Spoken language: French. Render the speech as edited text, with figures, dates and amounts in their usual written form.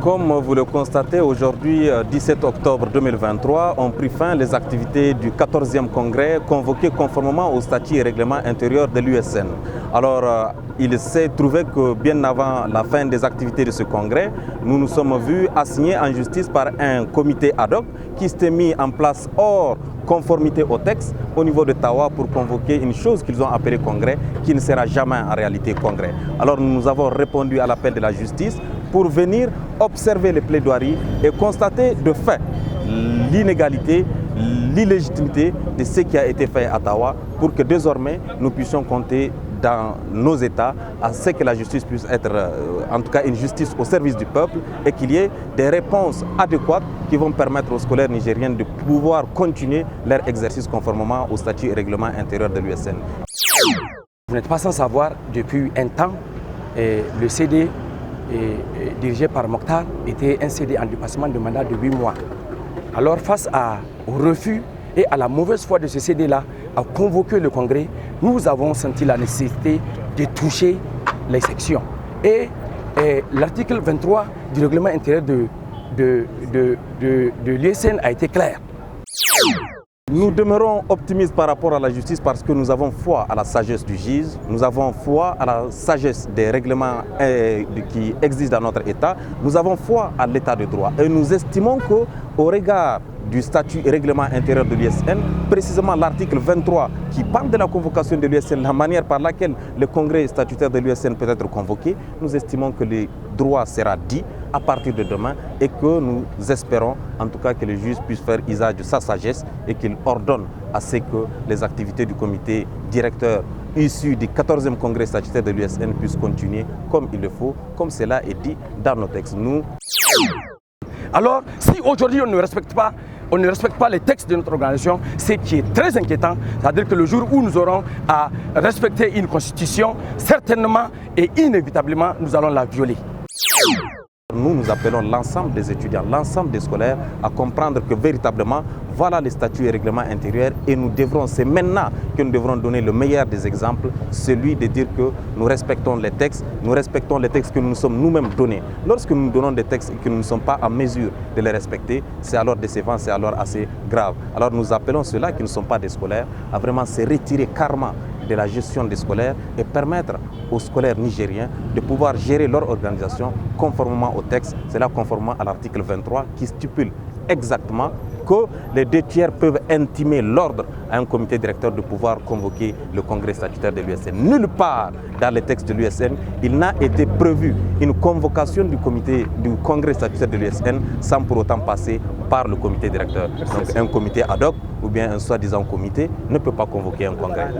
Comme vous le constatez, aujourd'hui, 17 octobre 2023, ont pris fin les activités du 14e congrès convoqué conformément au statut et règlement intérieur de l'USN. Alors, il s'est trouvé que bien avant la fin des activités de ce congrès, nous nous sommes vus assignés en justice par un comité ad hoc qui s'était mis en place hors conformité au texte au niveau de Tawa pour convoquer une chose qu'ils ont appelée congrès, qui ne sera jamais en réalité congrès. Alors nous avons répondu à l'appel de la justice pour venir observer les plaidoiries et constater de fait l'inégalité, l'illégitimité de ce qui a été fait à Tawa pour que désormais nous puissions compter dans nos États à ce que la justice puisse être, en tout cas une justice au service du peuple et qu'il y ait des réponses adéquates qui vont permettre aux scolaires nigériens de pouvoir continuer leur exercice conformément au statut et règlement intérieur de l'USN. Vous n'êtes pas sans savoir, depuis un temps, le CD dirigé par Mokhtar était un CD en dépassement de mandat de 8 mois. Alors face au refus et à la mauvaise foi de ce CD-là, à convoquer le congrès, nous avons senti la nécessité de toucher les sections. Et l'article 23 du règlement intérieur de l'USN a été clair. Nous demeurons optimistes par rapport à la justice parce que nous avons foi à la sagesse du juge, nous avons foi à la sagesse des règlements qui existent dans notre État, nous avons foi à l'État de droit et nous estimons qu'au regard du statut et règlement intérieur de l'USN, précisément l'article 23 qui parle de la convocation de l'USN, la manière par laquelle le congrès statutaire de l'USN peut être convoqué, nous estimons que le droit sera dit à partir de demain et que nous espérons en tout cas que le juge puisse faire usage de sa sagesse et qu'il ordonne à ce que les activités du comité directeur issu du 14e congrès statutaire de l'USN puissent continuer comme il le faut, comme cela est dit dans nos textes. Alors, si aujourd'hui on ne respecte pas les textes de notre organisation, ce qui est très inquiétant, c'est-à-dire que le jour où nous aurons à respecter une constitution, certainement et inévitablement, nous allons la violer. Nous appelons l'ensemble des étudiants, l'ensemble des scolaires à comprendre que véritablement, voilà les statuts et règlements intérieurs et c'est maintenant que nous devrons donner le meilleur des exemples, celui de dire que nous respectons les textes que nous nous sommes nous-mêmes donnés. Lorsque nous donnons des textes et que nous ne sommes pas en mesure de les respecter, c'est alors décevant, c'est alors assez grave. Alors nous appelons ceux-là qui ne sont pas des scolaires à vraiment se retirer carrément de la gestion des scolaires et permettre aux scolaires nigériens de pouvoir gérer leur organisation conformément au texte, c'est là conformément à l'article 23 qui stipule exactement que les 2/3 peuvent intimer l'ordre à un comité directeur de pouvoir convoquer le congrès statutaire de l'USN. Nulle part dans les textes de l'USN, il n'a été prévu une convocation du congrès statutaire de l'USN sans pour autant passer par le comité directeur. Donc un comité ad hoc ou bien un soi-disant comité ne peut pas convoquer un congrès.